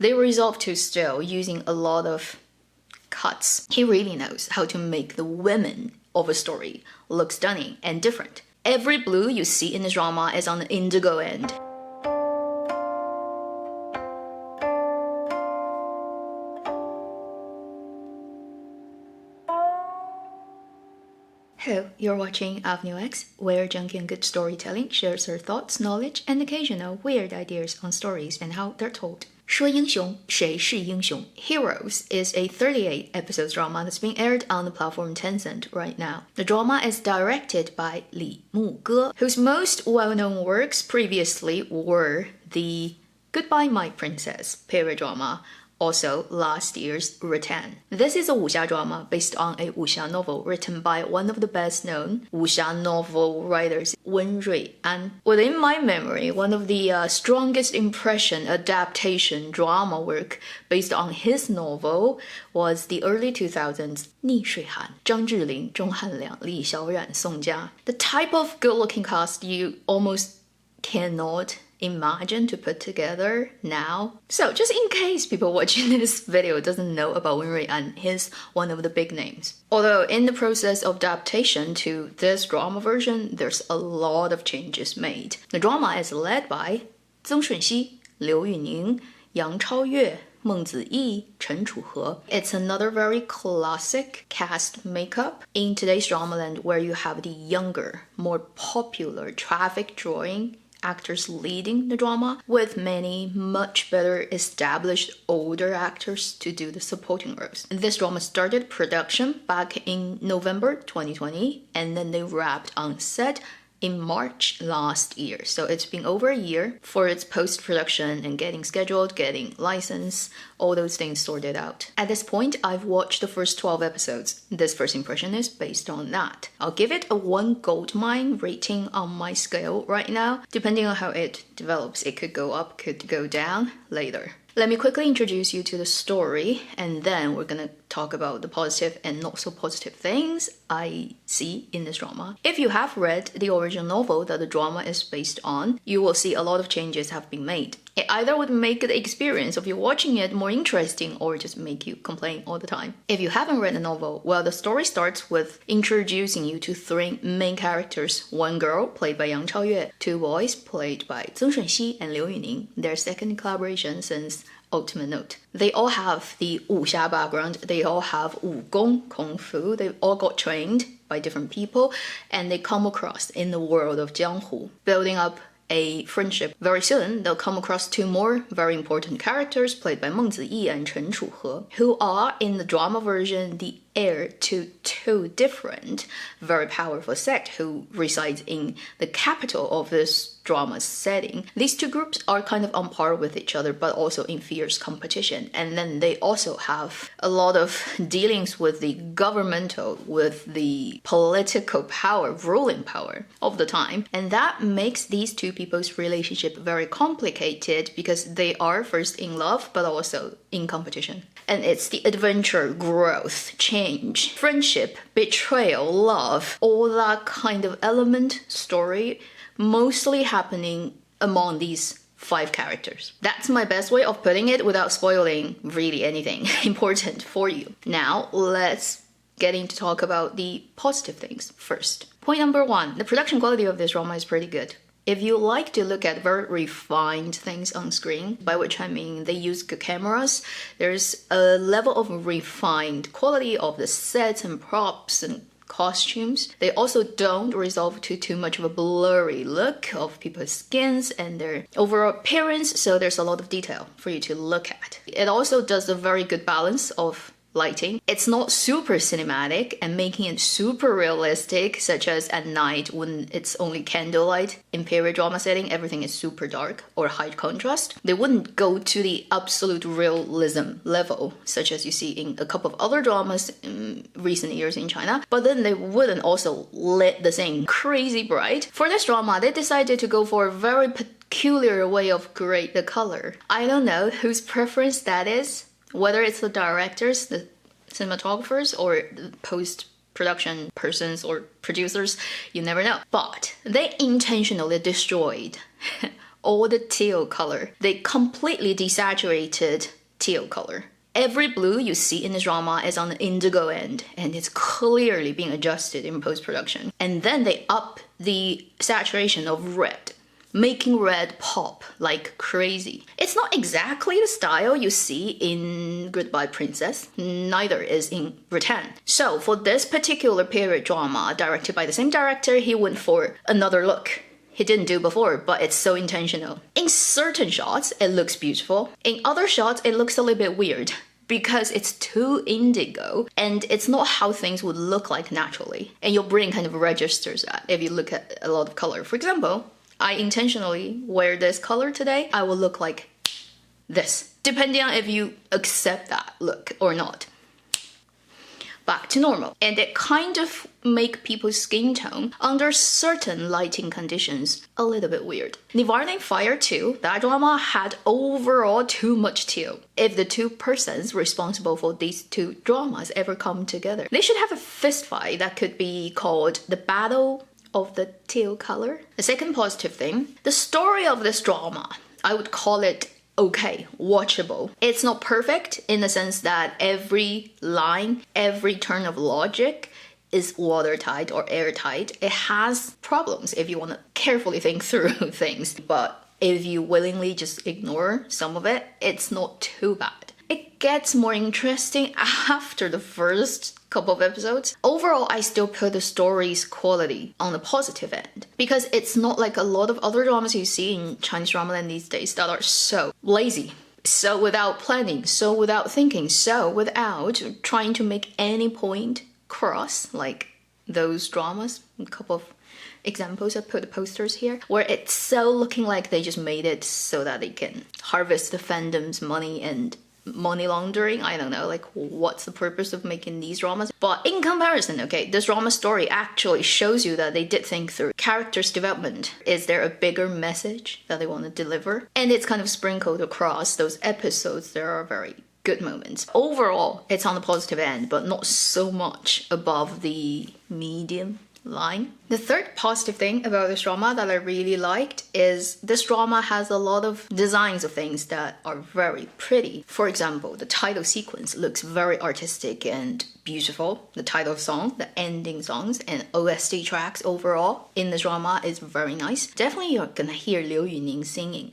They resolved to still using a lot of cuts. He really knows how to make the women of a story look stunning and different. Every blue you see in this drama is on the indigo end. Hello, you're watching Avenue X, where Junkie and Good Storytelling shares her thoughts, knowledge, and occasional weird ideas on stories and how they're told. 说英雄，谁是英雄? Heroes is a 38 episode drama that's being aired on the platform Tencent right now. The drama is directed by Li Muge, whose most well-known works previously were the Goodbye My Princess period drama, also last year's Rattan. This is a wuxia drama based on a wuxia novel written by one of the best-known wuxia novel writers, Wen Ruian. Within my memory, one of the strongest impression adaptation drama work based on his novel was the early 2000s 逆水寒, 张智霖, 钟汉良, 李小冉, Song Jia. The type of good-looking cast you almost cannot imagine to put together now. So just in case people watching this video doesn't know about Wen Ruian, he's one of the big names. Although in the process of adaptation to this drama version, there's a lot of changes made. The drama is led by Zeng Shunxi, Liu Yuning, Yang Chaoyue, Meng Ziyi, Chen Chuhe. It's another very classic cast makeup in today's drama land, where you have the younger, more popular traffic drawing actors leading the drama, with many much better established older actors to do the supporting roles. This drama started production back in November 2020, and then they wrapped on set in March last year. So it's been over a year for its post-production and getting scheduled, getting licensed, all those things sorted out. At this point, I've watched the first 12 episodes. This first impression is based on that. I'll give it a 1 gold mine rating on my scale right now. Depending on how it develops, it could go up, could go down later. Let me quickly introduce you to the story, and then we're gonna talk about the positive and not so positive things I see in this drama. If you have read the original novel that the drama is based on, you will see a lot of changes have been made. It either would make the experience of you watching it more interesting or just make you complain all the time. If you haven't read the novel, well, the story starts with introducing you to 3 main characters. 1 girl, played by Yang Chaoyue, 2 boys, played by Zeng Shunxi and Liu Yuning, their second collaboration since Ultimate Note. They all have the wuxia background, they all have wugong, kung fu, they all got trained by different people, and they come across in the world of jianghu, building up a friendship. Very soon, they'll come across 2 more very important characters played by Meng Ziyi and Chen Chuhe, who are, in the drama version, the heir to 2 different, very powerful sects who resides in the capital of this drama setting. These 2 groups are kind of on par with each other, but also in fierce competition. And then they also have a lot of dealings with the governmental, with the political power, ruling power of the time. And that makes these 2 people's relationship very complicated, because they are first in love, but also in competition. And it's the adventure, growth, change, friendship, betrayal, love, all that kind of element story mostly happening among these 5 characters. That's my best way of putting it without spoiling really anything important for you. Now, let's get into talk about the positive things first. Point number 1, the production quality of this drama is pretty good. If you like to look at very refined things on screen, by which I mean they use good cameras, there's a level of refined quality of the sets and props and costumes. They also don't resolve to too much of a blurry look of people's skins and their overall appearance, so there's a lot of detail for you to look at. It also does a very good balance of lighting. It's not super cinematic and making it super realistic, such as at night when it's only candlelight. In period drama setting, everything is super dark or high contrast. They wouldn't go to the absolute realism level, such as you see in a couple of other dramas in recent years in China, but then they wouldn't also lit the same crazy bright. For this drama, they decided to go for a very peculiar way of grade the color. I don't know whose preference that is, whether it's the directors, the cinematographers, or the post-production persons or producers, you never know. But they intentionally destroyed all the teal color. They completely desaturated teal color. Every blue you see in this drama is on the indigo end, and it's clearly being adjusted in post-production. And then they up the saturation of red, making red pop like crazy. It's not exactly the style you see in Goodbye Princess, neither is in Rattan. So for this particular period drama, directed by the same director, he went for another look. He didn't do before, but it's so intentional. In certain shots, it looks beautiful. In other shots, it looks a little bit weird because it's too indigo and it's not how things would look like naturally. And your brain kind of registers that if you look at a lot of color. For example, I intentionally wear this color today, I will look like this, depending on if you accept that look or not. Back to normal. And it kind of make people's skin tone under certain lighting conditions a little bit weird. Nivarne Fire 2, that drama had overall too much teal. If the two persons responsible for these two dramas ever come together, they should have a fist fight that could be called the Battle of the Teal Color. The second positive thing, the story of this drama, I would call it okay, watchable. It's not perfect in the sense that every line, every turn of logic is watertight or airtight. It has problems if you want to carefully think through things. But if you willingly just ignore some of it, it's not too bad. It gets more interesting after the first couple of episodes. Overall, I still put the story's quality on the positive end because it's not like a lot of other dramas you see in Chinese drama these days that are so lazy, so without planning, so without thinking, so without trying to make any point cross, like those dramas. A couple of examples, I put the posters here, where it's so looking like they just made it so that they can harvest the fandom's money and money laundering. I don't know, like what's the purpose of making these dramas? But in comparison, okay, this drama story actually shows you that they did think through characters' development. Is there a bigger message that they want to deliver? And it's kind of sprinkled across those episodes. There are very good moments. Overall, it's on the positive end, but not so much above the medium line. The third positive thing about this drama that I really liked is this drama has a lot of designs of things that are very pretty. For example, the title sequence looks very artistic and beautiful. The title song, the ending songs, and OST tracks overall in the drama is very nice. Definitely you're gonna hear Liu Yuning singing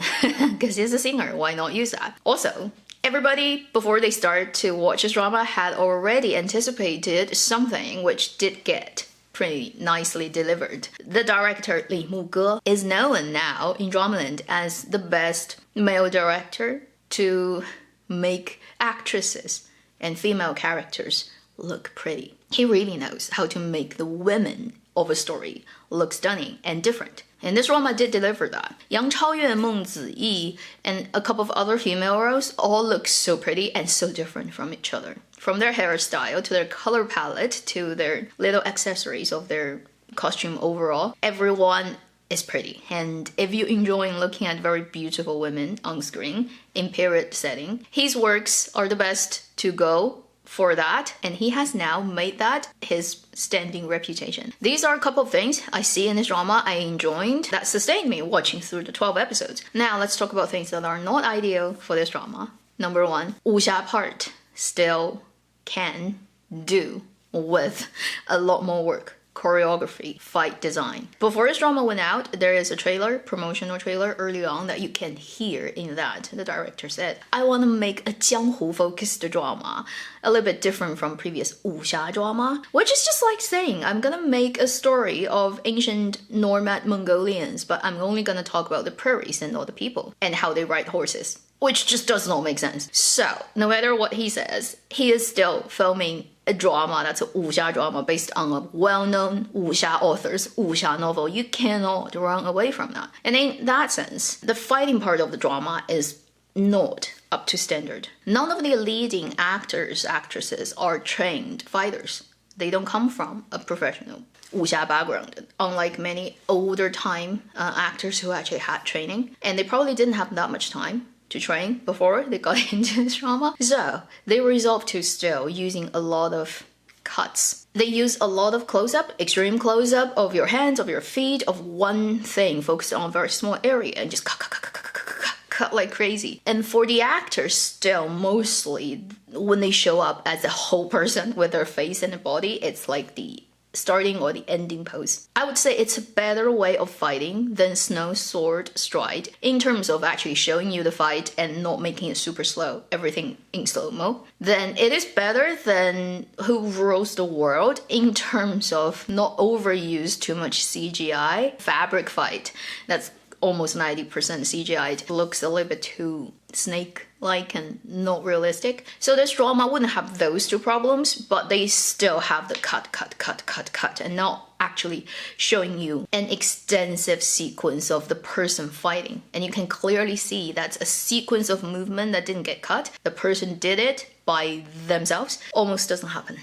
because he's a singer, why not use that? Also, everybody, before they start to watch this drama, had already anticipated something which did get pretty nicely delivered. The director Li Muge is known now in Dramaland as the best male director to make actresses and female characters look pretty. He really knows how to make the women of a story look stunning and different. And this drama did deliver that. Yang Chaoyue, Meng Ziyi, and a couple of other female roles all look so pretty and so different from each other. From their hairstyle to their color palette to their little accessories of their costume overall, everyone is pretty. And if you enjoy looking at very beautiful women on screen in period setting, his works are the best to go for that, and he has now made that his standing reputation. These are a couple of things I see in this drama I enjoyed that sustained me watching through the 12 episodes. Now let's talk about things that are not ideal for this drama. Number one, wuxia part still can do with a lot more work. Choreography, fight design. Before this drama went out, there is a trailer, promotional trailer early on that you can hear in that. The director said, I want to make a jianghu focused drama, a little bit different from previous wuxia drama, which is just like saying, I'm gonna make a story of ancient nomad Mongolians, but I'm only gonna talk about the prairies and all the people and how they ride horses, which just does not make sense. So, no matter what he says, he is still filming a drama that's a wuxia drama based on a well-known wuxia author's wuxia novel. You cannot run away from that. And in that sense, the fighting part of the drama is not up to standard. None of the leading actors, actresses are trained fighters. They don't come from a professional wuxia background, unlike many older time actors who actually had training. And they probably didn't have that much time to train before they got into this drama. So they resolved to still using a lot of cuts. They use a lot of close-up, extreme close-up of your hands, of your feet, of one thing focused on a very small area and just cut like crazy. And for the actors still, mostly when they show up as a whole person with their face and the body, it's like the starting or the ending pose. I would say it's a better way of fighting than Snow Sword Stride in terms of actually showing you the fight and not making it super slow, everything in slow-mo. Then it is better than Who Rules the World in terms of not overuse too much CGI. Fabric fight, that's almost 90% CGI. It looks a little bit too snake-like and not realistic. So this drama wouldn't have those two problems, but they still have the cut, and not actually showing you an extensive sequence of the person fighting. And you can clearly see that's a sequence of movement that didn't get cut. The person did it by themselves. Almost doesn't happen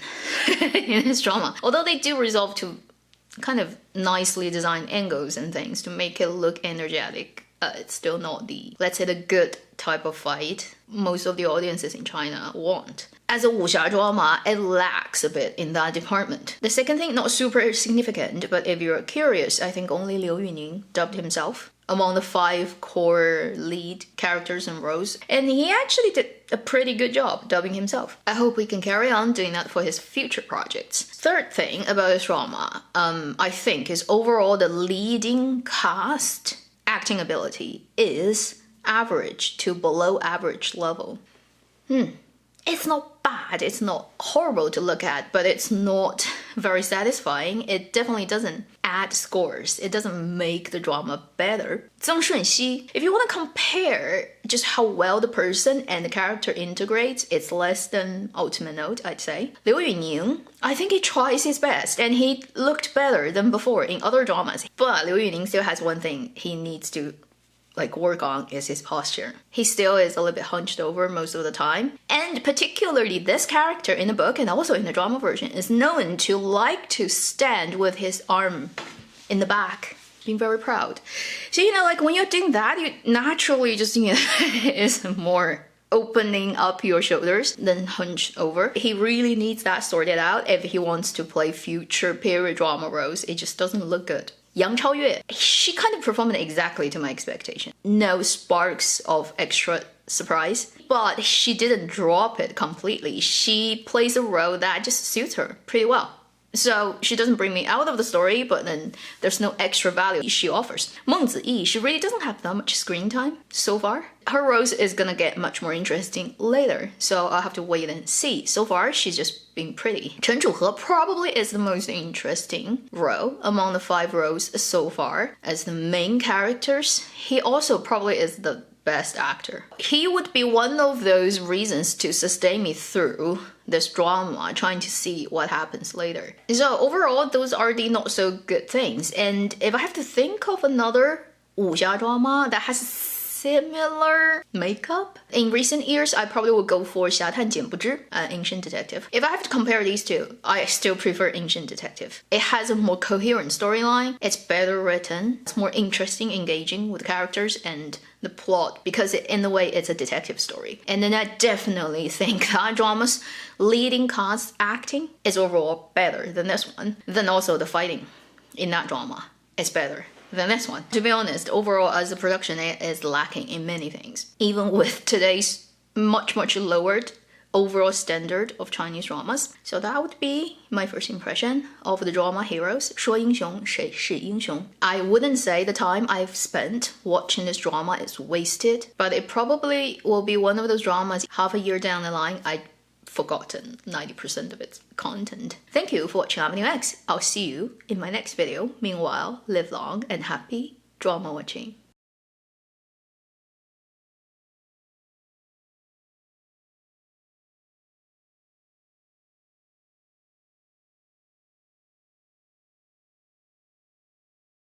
in this drama. Although they do resolve to kind of nicely designed angles and things to make it look energetic. It's still not the, let's say, the good type of fight most of the audiences in China want. As a wuxia drama, it lacks a bit in that department. The second thing, not super significant, but if you're curious, I think only Liu Yuning dubbed himself among the 5 core lead characters and roles, and he actually did a pretty good job dubbing himself. I hope we can carry on doing that for his future projects. Third thing about this drama, I think, is overall the leading cast acting ability is average to below average level. It's not bad, it's not horrible to look at, but it's not very satisfying. It definitely doesn't add scores. It doesn't make the drama better. Zheng Shunxi, if you want to compare just how well the person and the character integrates, it's less than Ultimate Note, I'd say. Liu Yuning, I think he tries his best, and he looked better than before in other dramas. But Liu Yuning still has one thing he needs to work on, is his posture. He still is a little bit hunched over most of the time. And particularly this character in the book and also in the drama version is known to like to stand with his arm in the back, being very proud. So, when you're doing that, you naturally just, is more opening up your shoulders than hunched over. He really needs that sorted out if he wants to play future period drama roles. It just doesn't look good. Yang Chaoyue, she kind of performed exactly to my expectation. No sparks of extra surprise, but she didn't drop it completely. She plays a role that just suits her pretty well. So she doesn't bring me out of the story, but then there's no extra value she offers. Meng Ziyi, she really doesn't have that much screen time so far. Her role is gonna get much more interesting later, so I'll have to wait and see. So far, she's just being pretty. Chen Zhuhe probably is the most interesting role among the 5 roles so far. As the main characters, he also probably is the best actor. He would be one of those reasons to sustain me through this drama, trying to see what happens later. So overall, those are the not so good things. And if I have to think of another wuxia drama that has similar makeup, in recent years, I probably would go for 侠探简不知, Ancient Detective. If I have to compare these two, I still prefer Ancient Detective. It has a more coherent storyline, it's better written, it's more interesting, engaging with characters and the plot, because in a way it's a detective story. And then I definitely think that drama's leading cast acting is overall better than this one. Then also the fighting in that drama is better than this one. To be honest, overall as a production, it is lacking in many things. Even with today's much lowered overall standard of Chinese dramas. So that would be my first impression of the drama heroes. 说英雄谁是英雄? I wouldn't say the time I've spent watching this drama is wasted, but it probably will be one of those dramas half a year down the line I'd forgotten 90% of its content. Thank you for watching Avenue X. I'll see you in my next video. Meanwhile, live long and happy drama watching.